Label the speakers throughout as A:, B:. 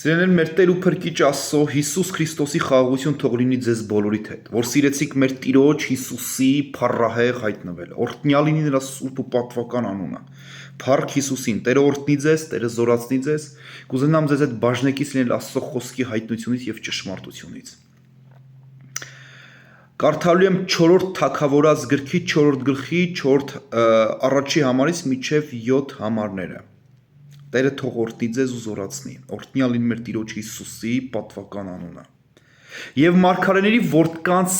A: Սիրելիներ, մեր Տեր ու Փրկիչ Աստծո Հիսուս Քրիստոսի խաղաղություն թող լինի ձեզ բոլորիդ հետ, որ սիրեցիք մեր Տիրոջ Հիսուսի փառահեղ հայտնվելը, օրհնյալ լինի նրա սուրբ ու պատվական անունը, փառք Հիսուսին, Տերը օրհնի ձեզ, Տերը զորացնի ձեզ, կուզենամ ձեզ հետ բաժնեկից լինել Աստծո խոսքի հայտնությունից եւ ճշմարտությունից։ Կարդալու եմ 4-րդ Թագավորաց գրքի 4-րդ գլխի 4 առաջի համարից մինչև 7 համարները։ Տերը թող օրհնի ձեզ ու զորացնի, օրհնյալ լինի մեր Տիրոջ Հիսուսի պատվական անունը։ Եվ մարգարեների որդկանց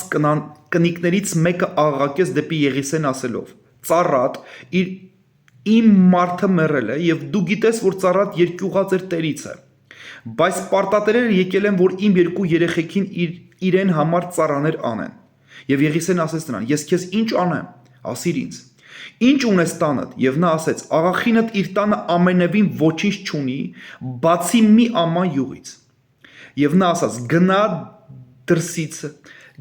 A: կնիկներից մեկը աղաղակեց դեպի Եղիսեն ասելով. Ծառատ իմ մարդը մեռել է եւ դու գիտես, որ ծառատ երկյուղած էր տերից է։ Բայց պարտատերերը եկել են, որ իմ երկու երեխեքին իրեն համար ծառաներ անեն։ Եվ Եղիսեն ասեց նրան. Ես քեզ ինչ անեմ, ասիր ինձ։ Ինչ ունես տանդ, եւ նա ասեց. աղախինդ իր տանը ամենևին ոչինչ չունի, բացի մի աման յուղից։ Եւ նա ասաց.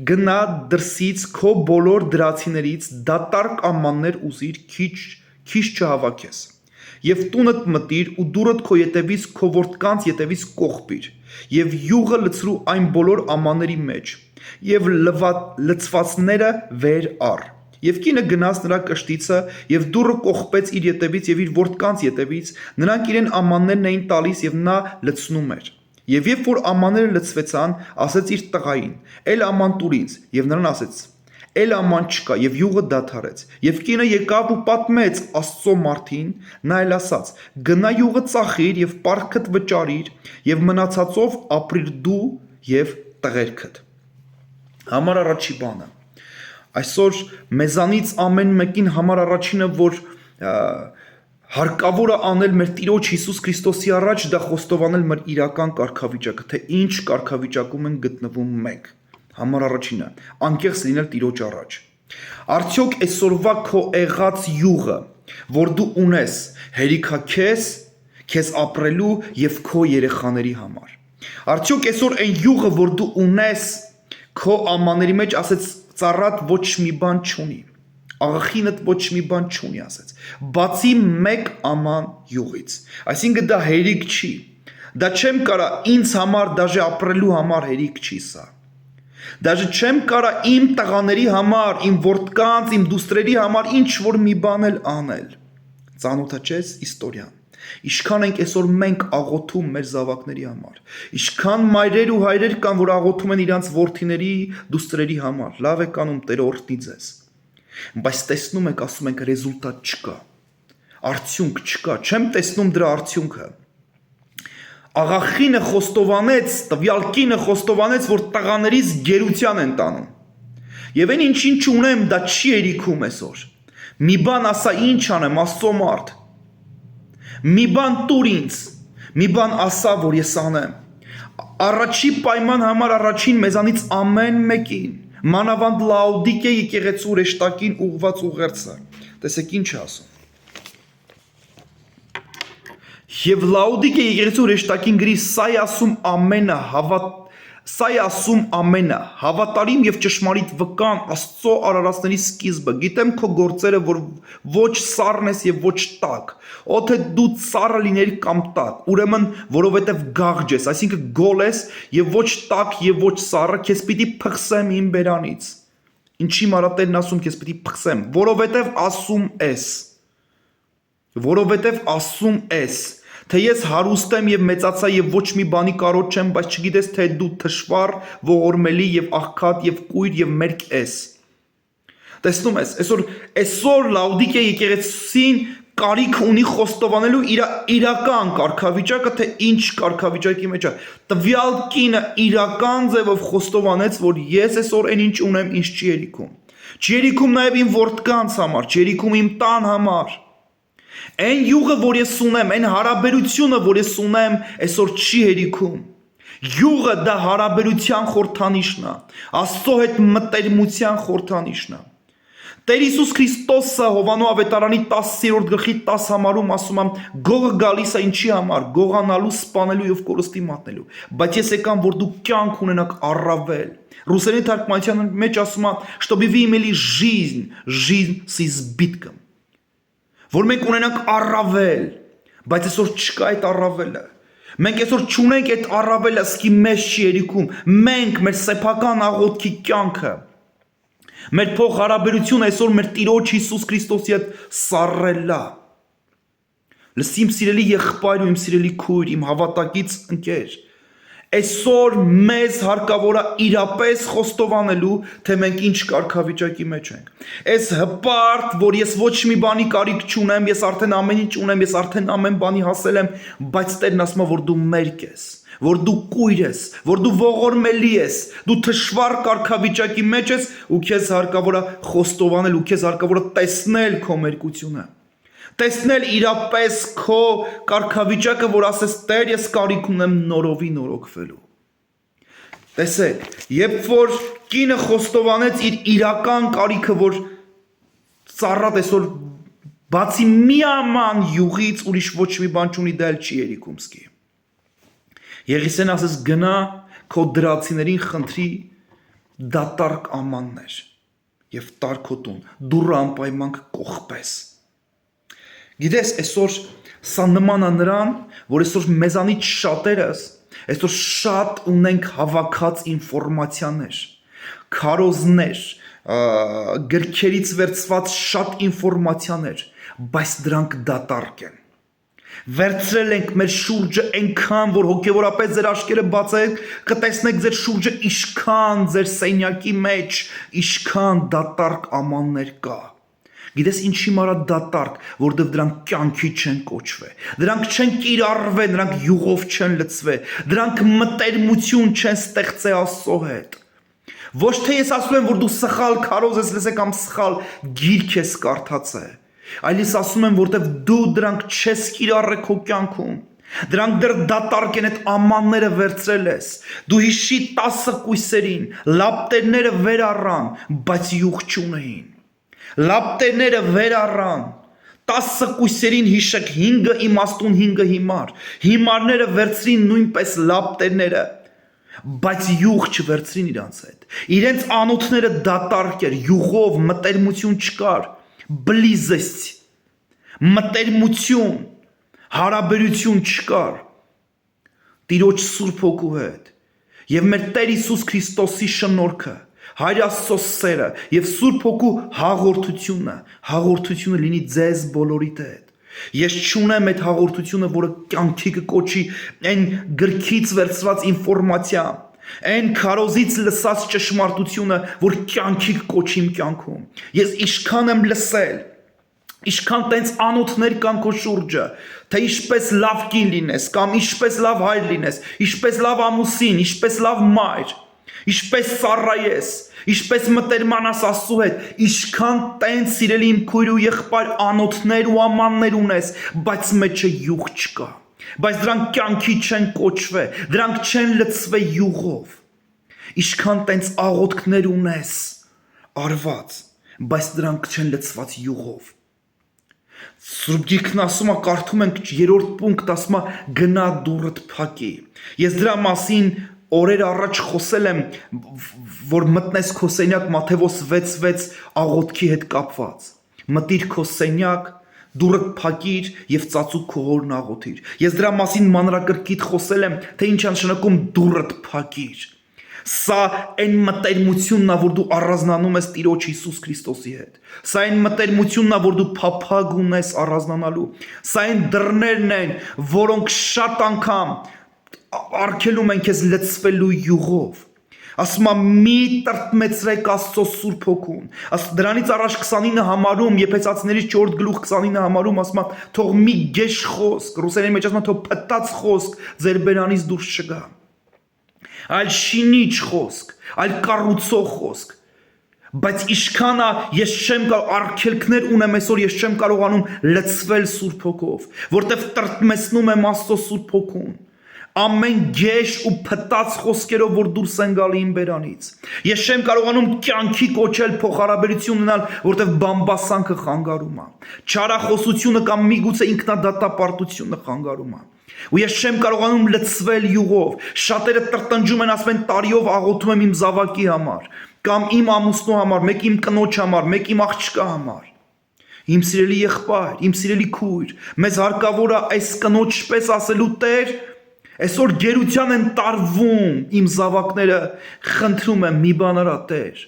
A: գնա դրսից քո բոլոր դրացիներից դատարկ ամաններ ուզիր, քիչ չհավաքես։ Եւ տունդ մտիր ու դուրդ քո ետևից քո որդկանց ետևից կողպիր, եւ յուղը լցրու այն բոլոր ամանների մեջ, եւ լցվածները վեր առ։ Եվ կինը գնաց նրա կշտիցը եւ դուռը կողպեց իր ետևից եւ իր որդկանց ետևից, նրանք իրեն ամաններն էին տալիս եւ նա լցնում էր։ Եվ երբ որ ամանները լցվեցան, ասեց իր տղային. «Էլ աման տուր ինձ», եւ նրան ասեց. «Էլ աման չկա», եւ յուղը դադարեց։ Եվ կինը եկավ ու պատմեց Աստծո մարդին, նա էլ ասաց. «Գնա յուղը ծախիր եւ պարտքդ վճարիր եւ մնացածով ապրիր դու եւ տղերքդ»։ Համար առաջի բանը։ Այսօր մեզանից ամեն մեկին համար առաջինը, որ հարկավոր է անել մեր Տիրոջ Հիսուս Քրիստոսի առաջ, դա խոստովանել մեր իրական կարգավիճակը, թե ինչ կարգավիճակում են գտնվում մենք։ Համար առաջինը, անկեղծ լինել Տիրոջ առաջ։ Արդյոք այսօրվա քո եղած յուղը, որ դու ունես, հերիք է քեզ ապրելու եւ քո երեխաների համար։ Արդյոք այսօր այն յուղը, որ դու ունես, քո ամանների մեջ ասեց ծառատ ոչ մի բան չունի, աղախինդ ոչ մի բան չունի, ասեց, բացի մեկ աման յուղից։ Այսինքն դա հերիք չի, դա չեմ կարա ինձ համար դաժե ապրելու համար հերիք չի սա։ Դաժե չեմ կարա իմ տղաների համար, իմ որդկանց, իմ դուստրերի համար ինչ որ մի բան էլ անել։ Ծանոթացես իստորիան։ Ինչքան ենք այսօր մենք աղոթում մեր զավակների համար, ինչքան մայրեր ու հայրեր կան, որ աղոթում են իրանց որդիների, դուստրերի համար, լավ եք անում, Տերը օրհնի ձեզ։ Բայց տեսնում եք, ասում ենք, ռեզուլտատ չկա, արդյունք չկա, չեմ տեսնում դրա արդյունքը։ Աղախինը խոստովանեց, տվյալ կինը խոստովանեց, որ տղաներից գերության են տանում։ Եվ այն ինչ ունեմ, դա չի երիքում այսօր։ Մի բան ասա, ինչ անեմ, Աստծո մարդ։ Մի բան տուր ինձ, մի բան ասա, որ ես անեմ։ Առաջի պայման համար առաջին մեզանից ամեն մեկին, մանավանդ Լաուդիկե եկեղեցու հրեշտակին ուղված ուղերձը։ Տեսեք ինչ է ասում։ Եվ Լաուդիկե եկեղեցու հրեշտակին գրի. Սա է ասում ամենը, հավատարիմ եւ ճշմարիտ վկան, Աստծո արարածների սկիզբը։ Գիտեմ քո գործերը, որ ոչ սառն ես եւ ոչ տաք։ Օթե դու սառը լիներ կամ տաք, ուրեմն որովհետեւ գաղջ ես, այսինքն գոլ ես եւ ոչ տաք եւ ոչ սառը, քեզ պիտի փխսեմ իմ բերանից։ Ինչի մարատերն ասում քեզ պիտի փխսեմ, որովհետեւ ասում ես, թե ես հարուստ եմ եւ մեծացա եւ ոչ մի բանի կարոտ չեմ, բայց չգիտես, թե դու թշվառ, ողորմելի եւ աղքատ եւ կույր եւ մերկ ես։ Տեսնում ես, այսօր Լաուդիկե եկեղեցին կարիք ունի խոստովանելու իր իրական կարգավիճակը, թե ինչ կարգավիճակի մեջ է։ Տվյալ կինը իրական ձևով խոստովանեց, որ ես այսօր այն ինչ ունեմ, ինչ չի երիքում։ Չի երիքում նաեւ իմ որդկանց համար, չի երիքում իմ տան համար։ Այն յուղը, որ ես ունեմ, այն հարաբերությունը, որ ես ունեմ, այսօր չի հերիքում։ Յուղը դա հարաբերության խորհրդանիշն է, Աստծո հետ մտերմության խորհրդանիշն է։ Տեր Հիսուս Քրիստոսը Հովանու ավետարանի 10-րդ գլխի 10 համարում ասում է. գողը գալիս է ինչի համար, գողանալու, սպանելու եւ կորստի մատնելու, բայց ես եկամ, որ դուք կյանք ունենաք առավել։ Ռուսերեն թարգմանության մեջ ասում է, чтобы вы имели жизнь с избытком։ Որ մենք ունենանք առավել, բայց այսօր չկա այդ առավելը։ Մենք այսօր չունենք այդ առավելը, սկի մեզ չի երիքում։ Մենք մեր սեփական աղոթքի կյանքը, մեր փոխհարաբերությունը այսօր մեր Տիրոջ Հիսուս Քրիստոսի հետ սառելա։ Լսի իմ սիրելի եղբայր ու իմ սիրելի քույր, իմ հավատակից ընկեր, այսօր մեզ հարկավոր է իրապես խոստովանելու, թե մենք ինչ կարգավիճակի մեջ ենք։ Այս հպարտ, որ ես ոչ մի բանի կարիք չունեմ, ես արդեն ամեն ինչ ունեմ, ես արդեն ամեն բանի հասել եմ, բայց Տերն ասում է, որ դու մերկ ես, որ դու կույր ես, որ դու ողորմելի ես, դու թշվառ կարգավիճակի մեջ ես ու քեզ հարկավոր է խոստովանել ու քեզ հարկավոր է տեսնել քո մերկությունը։ Տեսնել իրապես քո կարգավիճակը, որ ասես Տեր, ես կարիք ունեմ նորովի նորոգվելու։ Տեսեք, երբ որ կինը խոստովանեց իր իրական կարիքը, որ ծառատ այսօր բացի միաման յուղից ուրիշ ոչ մի բան չունի, դա էլ չի երիքում սկի։ Եղիսեն ասես գնա քո դրացիներին խնդրի դատարկ ամաններ եւ տար քո տուն, դուռը անպայման կողպես։ Գիտես, այսօր սա նման է նրան, որ այսօր մեզանից շատերս այսօր շատ ունենք հավաքած ինֆորմացիաներ, քարոզներ, գրքերից վերցված շատ ինֆորմացիաներ, բայց դրանք դատարկ են։ Վերցրել ենք մեր շուրջը այնքան, որ հոգևորապես ձեր աչքերը բացեք, կտեսնեք ձեր շուրջը ինչքան ձեր սենյակի մեջ, ինչքան դատարկ ամաններ կա։ Գիտես ինչի մարա դատարկ, որտեղ դրանք կյանքի չեն կոչվե, դրանք չեն կիրառվե, դրանք յուղով չեն լցվե, դրանք մտերմություն չեն ստեղծե Աստծո հետ։ Ոչ թե ես ասում եմ, որ դու սխալ քարոզ ես լսել կամ սխալ գիրք ես կարդացել, այլ ես ասում եմ, որտեղ դու դրանք չես կիրառե քո կյանքում։ Դրանք դեռ դատարկ են, այդ ամանները վերցրել ես։ Դու հիշի 10 կույսերին, լապտերները վեր առան, բայց յուղ չունեին։ Լապտերները վեր առան, 10 կույսերին հիշեք, 5-ը իմաստուն, 5-ը հիմար, հիմարները վերցրին նույնպես լապտերները, բայց յուղ չվերցրին իրանց հետ, իրենց անոթները դատարկ էր, յուղով մտերմություն չկար, բլիզես, մտերմություն, հարաբերություն չկար, Տիրոջ Սուրբ Հոգու հետ, և մեր Տեր Հիսուս Քրիստոսի շնորհքը, Հայր Աստծո սերը եւ Սուրբ Հոգու հաղորդությունը լինի ձեզ բոլորիդ հետ։ Ես չունեմ այդ հաղորդությունը, որը կյանքի կկոչի այն գրքից վերցված ինֆորմացիա, այն քարոզից լսած ճշմարտությունը, որ կյանքի կկոչի իմ կյանքում։ Ես ինչքան եմ լսել, ինչքան տենց անոթներ կան քո շուրջը, թե ինչպես լավ կին լինես, կամ ինչպես լավ հայր լինես, ինչպես լավ ամուսին, ինչպես լավ մայր, ինչպես ծառայես, ինչպես մտերմանաս Աստծո հետ, ինչքան տենց սիրելի իմ քույր ու եղբայր անոթներ ու ամաններ ունես, բայց մեջը յուղ չկա, բայց դրանք կյանքի չեն կոչվե, դրանք չեն լցվե յուղով, ինչքան տենց աղոթքներ ունես արված, բայց դրանք չեն լցված յուղով։ Սուրբ Գիրքն ասում է, կարդում ենք 3-րդ պունկտ, ասում է գնա դուռդ փակի։ Ես դրա մասին օրեր առաջ խոսել եմ, որ մտնես քո սենյակ Մատթեոս 6:6 աղոթքի հետ կապված։ Մտիր քո սենյակ, դուռդ փակիր եւ ծածուկ քո հորն աղոթիր։ Ես դրա մասին մանրակրկիտ խոսել եմ, թե ինչ է նշանակում դուռդ փակիր։ Սա այն մտերմությունն է, որ դու առանձնանում ես Տիրոջ Հիսուս Քրիստոսի հետ։ Սա այն մտերմությունն է, որ դու փափագ ունես առանձնանալու։ Սա այն դռներն են, որոնք շատ անգամ արգելում են քեզ լցվելու յուղով։ Ասում է մի տրտմեցրեք Աստծո Սուրբ Հոգուն։ Դրանից առաջ 29 համարում, Եփեսացիներից 4:29 համարում ասում է, թող մի գեշ խոսք, ռուսերեն մեջ ասում է, թող փտած խոսք ձեր բերանից դուրս չգա։ Այլ շինիչ խոսք, այլ կառուցող խոսք։ Բայց ինչքան է ես չեմ կարող արգելքներ ունեմ այսօր, ես չեմ կարողանում լցվել Սուրբ Հոգով, որտեվ տրտմեցնում եմ Աստծո Սուրբ Հոգուն։ Ամեն գեշ ու փտած խոսքերով, որ դուրս են գալի իմ բերանից։ Ես չեմ կարողանում կյանքի կոչել, փոխհարաբերություն ունենալ, որտեվ բամբասանքը խանգարում է։ Չարախոսությունը կամ միգուցե ինքնադատապարտությունը խանգարում է։ Ու ես չեմ կարողանում լցվել յուղով։ Շատերը տրտնջում են, ասում են տարիով աղոթում եմ իմ զավակի համար, կամ իմ ամուսնու համար, մեկ իմ կնոջ համար, մեկ իմ աղջկա համար։ Իմ սիրելի եղբայր, իմ սիրելի քույր, մեզ հարկավոր է այս կնոջ պես ասելու Տեր, Այսօր գերության են տարվում իմ զավակները, խնդրում եմ մի բան արա Տեր։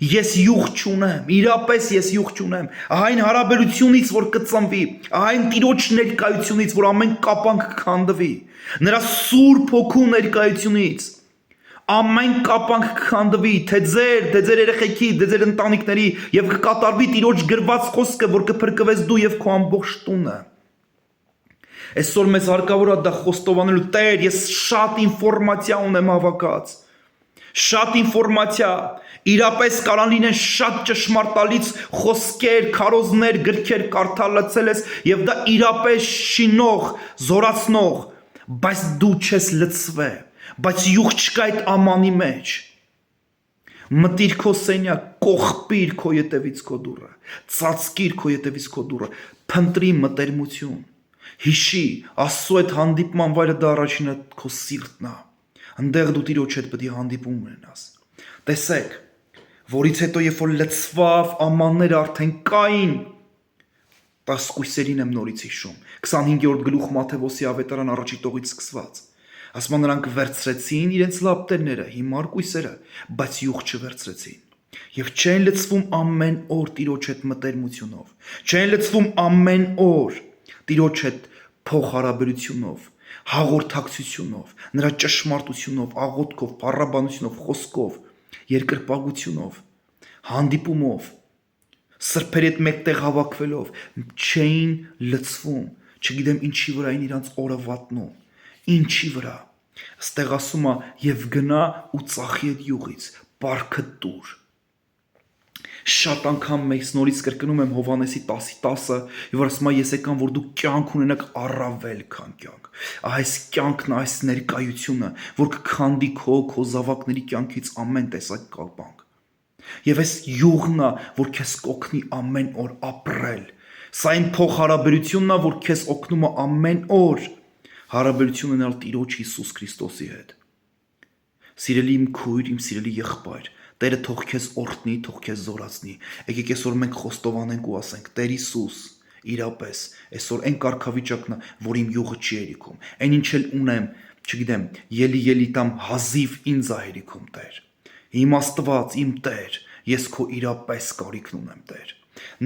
A: Ես յուղ չունեմ, իրապես ես յուղ չունեմ, այն հարաբերությունից, որ կծնվի, այն Տիրոջ ներկայությունից, որ ամեն կապանք կքանդվի, նրա Սուրբ Հոգու ներկայությունից, ամեն կապանք կքանդվի, թե ձեր երեխեքի, թե ձեր ընտանիքների, եւ կկատարվի Տիրոջ գրված խոսքը, որ կփրկվես դու եւ քո ամբողջ տունը։ Այսօր մեզ հարկավոր է դա խոստովանելու, Տեր, ես շատ ինֆորմացիա ունեմ հավաքած, շատ ինֆորմացիա, իրապես կարան լինեն շատ ճշմարտալից խոսքեր, քարոզներ, գրքեր կարդալ լցել ես եւ դա իրապես շինող, զորացնող, բայց դու չես լցվել, բայց յուղ չկա այդ ամանի մեջ։ Մտիր քո սենյակ, կողպիր քո ետևից քո դուռը, ծածկիր քո ետևից քո դուռը, փնտրի մտերմություն։ Հիշի, Աստծո այդ հանդիպման վայրը դա առաջինը քո սիրտն է։ Այնտեղ դու Տիրոջ հետ պետք է հանդիպում ունենաս։ Տեսեք, որից հետո երբ որ լցվավ ամանները արդեն կային, 10 կույսերին եմ նորից հիշում, 25-րդ գլուխ Մատթեոսի ավետարան առաջի տողից սկսված։ Ասма նրանք վերցրեցին իրենց լապտերները, հիմար կույսերը, բայց յուղ չվերցրեցին։ Եվ չեն լցվում ամեն օր Տիրոջ հետ մտերմությունով, չեն լցվում ամեն օր Տիրոջ հետ փոխհարաբերությունով, հաղորդակցությունով, նրա ճշմարտությունով, աղոթքով, փառաբանությունով, խոսքով, երկրպագությունով, հանդիպումով, սրբերի հետ մեկտեղ հավաքվելով, չէին լցվում, չգիտեմ ինչի վրա են իրանց օրը վատնում, ինչի վրա, ստեղ ասում է եւ գնա ու ծախի այդ յուղից, պարքը տուր։ Շատ անգամ մեզ նորից կրկնում եմ Հովհաննեսի 10:10-ը, եւ ասում եմ ես եկամ որ դուք կյանք ունենաք առավել քան կյանք։ Այս կյանքն, այս ներկայությունը, որ կքանդի քո զավակների կյանքից ամեն տեսակ կապանք։ Եվ այս յուղն է, որ քեզ կօգնի ամեն օր ապրել։ Սա այն փոխհարաբերությունն է, որ քեզ օգնում է ամեն օր հարաբերություն ունենալ Տիրոջ Հիսուս Քրիստոսի հետ։ Սիրելի իմ քույր, իմ սիրելի եղբայր, Տերը թող քեզ օրհնի, թող քեզ զորացնի։ Եկեք այսօր մենք խոստովանենք ու ասենք. Տեր Հիսուս, իրապես այսօր այն կարգավիճակն է, որ իմ յուղը չի հերիքում։ Այն ինչ էլ ունեմ, չգիտեմ, ելի տամ հազիվ ինձ է հերիքում, Տեր։ Իմ Աստված, իմ Տեր, ես քո իրապես կարիքն ունեմ, Տեր։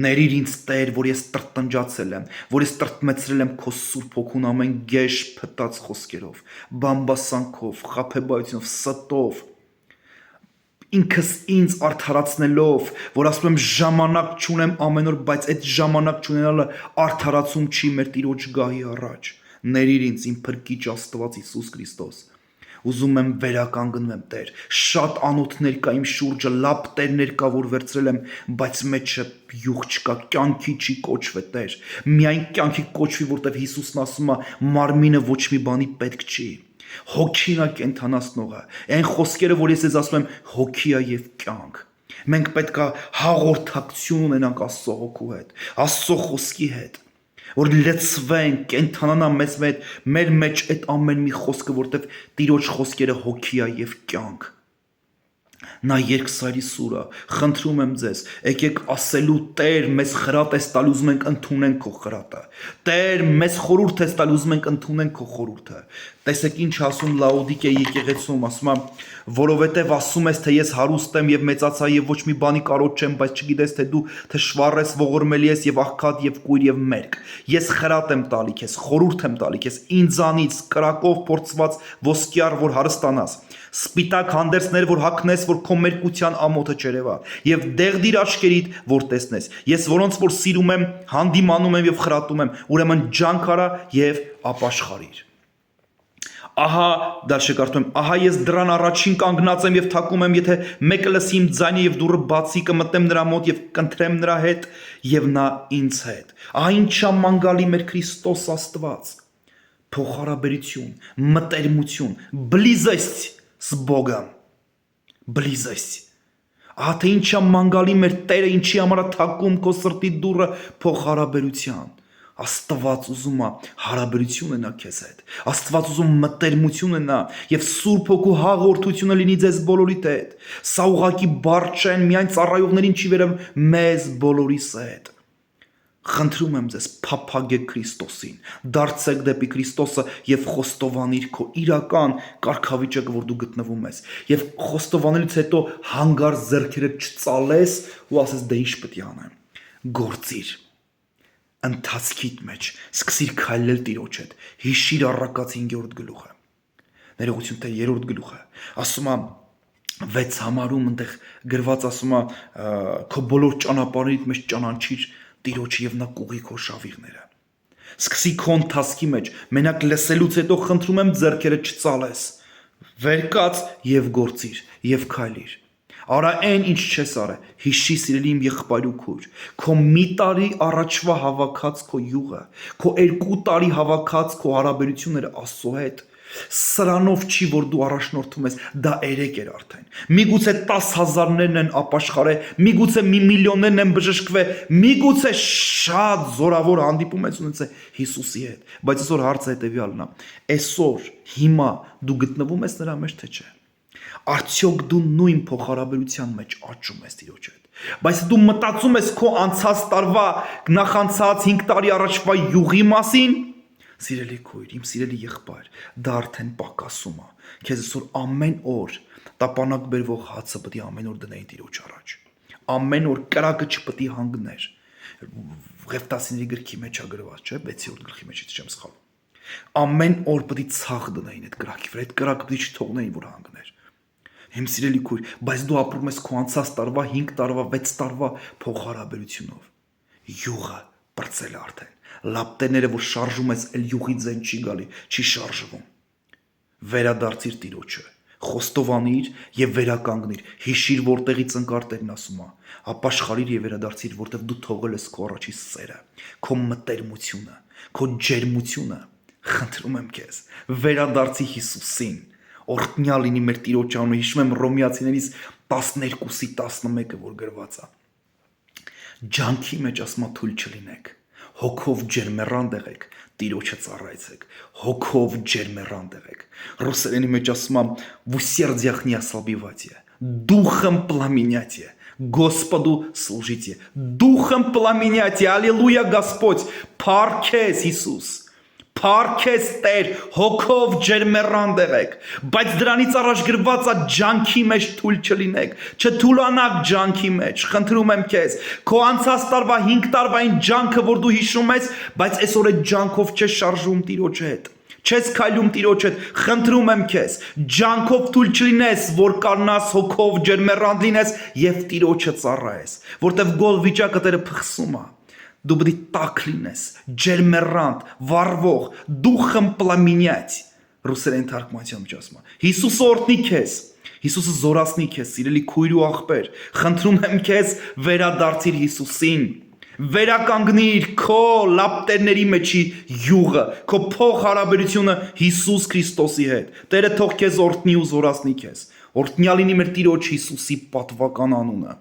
A: Ներիր ինձ Տեր, որ ես տրտնջացել եմ, որ ես տրտմեցրել եմ քո Սուրբ Հոգուն ամեն գեշ փտած խոսքերով, բամբասանքով, խաբեբայությունով, ստով, ինքս ինձ արդարացնելով, որ ասում եմ ժամանակ չունեմ ամեն օր, բայց այդ ժամանակ չունենալը արդարացում չի մեր Տիրոջ գահի առաջ։ Ներիր ինձ իմ փրկիչ Աստված Հիսուս Քրիստոս։ Ուզում եմ վերականգնվեմ, Տեր, շատ անոթներ կա իմ շուրջը, լապտերներ կա, որ վերցրել եմ, բայց մեջը յուղ չկա, կյանքի չի կոչվի, Տեր։ Միայն կյանքի կոչվի, որտեղ Հիսուսն ասում է, մարմինը ոչ մի բանի պետք չի։ Հոգին է կենթանացնողը։ Այն խոսքերը, որ ես ես ասում եմ, հոգի է եւ կյանք։ Մենք պետք է հաղորդակցություն ունենանք Աստծո հոգու հետ, Աստծո խոսքի հետ, որ լցվենք, կենթանանա մեր մեջ այդ ամեն մի խոսքը, որտեղ Տիրոջ խոսքերը հոգի է եւ կյանք։ Նա երկսայրի սուրը, խնդրում եմ ձեզ, եկեք ասելու Տեր, մեզ խրատ ես տալ, ուզում ենք ընդունենք քո խրատը։ Տեր, մեզ խորհուրդ ես տալ, ուզում ենք ընդունենք քո խորհուրդը։ Տեսեք ինչ ասում Լաոդիկեի եկեղեցում, ասում է, որովհետև ասում ես, թե ես հարուստ եմ եւ մեծացա եւ ոչ մի բանի կարոտ չեմ, բայց չգիտես թե դու թշվառ ես, ողորմելի ես եւ աղքատ եւ կույր եւ մերկ։ Ես խրատ եմ տալի քեզ, խորհուրդ եմ տալի քեզ, ինձանից կրակով փորձված ոսկյար, որ հարստանաս, սպիտակ հանդերձներ, որ հագնես, որ քո մերկության ամոթը չերևա, եւ դեղդիր աչքերիդ, որ տեսնես։ Ես որոնց որ սիրում եմ, հանդիմանում եմ եւ խրատում եմ, ուրեմն ջանք արա եւ ապաշխարիր։ Ահա, դալշե կարդում եմ, ահա ես դրան առաջին կանգնած եմ եւ թակում եմ, եթե մեկը լսի իմ ձայնը եւ դուռը բացի, կմտնեմ նրա մոտ եւ կընտրեմ նրա հետ եւ նա ինձ հետ։ Ահա ինչ մանգալի մեր Քրիստոս Աստված։ Փոխհարաբերություն, մտերմություն, близость с Богом, близость։ Ահա թե ինչ մանգալի մեր Տերը ինչի համար է թակում քո սրտի դուռը փոխհարաբերության։ Աստված ուզում է հարաբերություն ունենա քեզ հետ։ Աստված ուզում մտերմություն ունենա եւ Սուրբ Հոգու հաղորդությունը լինի ձեզ բոլորիդ հետ։ Սա ուղղակի բառ չեն միայն ծառայողներին չի վերաբերում, մեզ բոլորիս հետ։ Խնդրում եմ ձեզ, փափագեք Քրիստոսին, դարձեք դեպի Քրիստոսը եւ խոստովանիր քո իրական կարգավիճակը, որ դու գտնվում ես, եւ խոստովանելուց հետո հանգարց ձեռքերդ չծալես ու ասես դե ինչ պետք է անեմ։ Գործիր ընթացքիդ մեջ, սկսիր քայլել Տիրոջ հետ։ Հիշիր Առակաց 5-րդ գլուխը։ Ներողություն, թե 3-րդ գլուխը։ Ասում է 6 համարում այնտեղ գրված, ասում է քո բոլոր ճանապարհերիդ մեջ ճանաչիր Տիրոջը եւ նա կուղի քո շավիղները։ Սկսի քո ընթացքի մեջ, մենակ լսելուց հետո խնդրում եմ ձեռքերդ չծալես։ Վեր կաց եւ գործիր եւ քայլիր։ Արա այն ինչ չես արել, հիշի սիրելի իմ եղբայր ու քույր, քո մի տարի առաջվա հավաքած քո յուղը, քո 2 տարի հավաքած քո հարաբերությունները Աստծո հետ, սրանով չի, որ դու առաջնորդում ես, դա 3 էր արդեն։ Միգուցե 10,000-ներն են ապաշխարել, միգուցե մի միլիոններն են բժշկվել, միգուցե շատ զորավոր հանդիպում ես ունեցել Հիսուսի հետ, բայց այսօր հարցը հետևյալն է, այսօր հիմա դու գտնվում ես նրա մեջ, թե չէ։ Արդյոք դու նույն փոխհարաբերության մեջ աճում ես Տիրոջ հետ։ Բայց դու մտածում ես քո անցած տարվա նախանցած 5 տարի առաջվա յուղի մասին, սիրելի քույր, իմ սիրելի եղբայր, դա արդեն պակասում է։ Քեզ այսօր ամեն օր տապանակ բերվող հացը պետք է ամեն օր դնեին Տիրոջ առաջ։ Ամեն օր կրակը չպետք է հանգներ։ Ղևտասիների գրքի մեջ է գրված, չէ՞, 6-րդ գլխի մեջ չեմ սխալվում։ Ամեն օր պետք է ցախ դնեին այդ կրակի վրա, այդ կրակը պետք է չթողնեին, որ հանգներ։ Իմ սիրելի քույր, բայց դու ապրում ես քո անցած տարվա, 5 տարվա, 6 տարվա փոխհարաբերությունով։ Յուղը բրծել է արդեն։ Լապտերները, որ շարժում ես, էլ յուղի ձեն չի գալի, չի շարժվում։ Վերադարձիր Տիրոջը, խոստովանիր եւ վերականգնիր։ Հիշիր, որտեղից ընկար Տերն ասում է։ Ապաշխարիր եւ վերադարձիր, որտեղ դու թողել ես քո առաջի սերը, քո մտերմությունը, քո ջերմությունը։ Խնդրում եմ քեզ, վերադարձի Հիսուսին։ Օրհնյալ լինի մեր Տիրոջ անունը, հիշում եմ Հռոմեացիներից 12:11, որ գրված է։ Ջանքի մեջ ասма թույլ չլինեք, հոգով ջերմեռանդ եղեք, Տիրոջը ծառայեցեք, հոգով ջերմեռանդ եղեք։ Ռուսերենի մեջ ասում է «Вы сердцах не ослабевайте, духом пламеняйте, Господу служите, духом пламеняйте, аллилуйя, Господь, փառքես Հիսուս։ Փառքես Տեր, հոգով ջերմեռանդ եղեք, բայց դրանից առաջ գրված է ջանքի մեջ թույլ չլինեք, չթուլանաք ջանքի մեջ, խնդրում եմ քեզ, քո անցած տարվա 5 տարվային ջանքը, որ դու հիշում ես, բայց այսօր այդ ջանքով չես շարժում Տիրոջ հետ, չես քայլում Տիրոջ հետ, խնդրում եմ քեզ, ջանքով թույլ չլինես, որ կանաս հոգով ջերմեռանդ լինես եւ Տիրոջը ծառայես, որտեվ գոլ վիճակը Տերը փխսում է։ Դու պետք է տաք լինես, ջերմեռանդ, վառվող, դուխом пламенять։ Ռուսերեն թարգմանությամբ ասում է։ Հիսուսը օրհնի քեզ, Հիսուսը զորացնի քեզ, սիրելի քույր ու աղբեր։ Խնդրում եմ քեզ, վերադարձիր Հիսուսին։ Վերականգնիր քո լապտերների մեջի յուղը, քո փոխհարաբերությունը Հիսուս Քրիստոսի հետ։ Տերը թող քեզ օրհնի ու զորացնի քեզ։ Օրհնյալ լինի մեր Տիրոջ Հիսուսի պատվական անունը։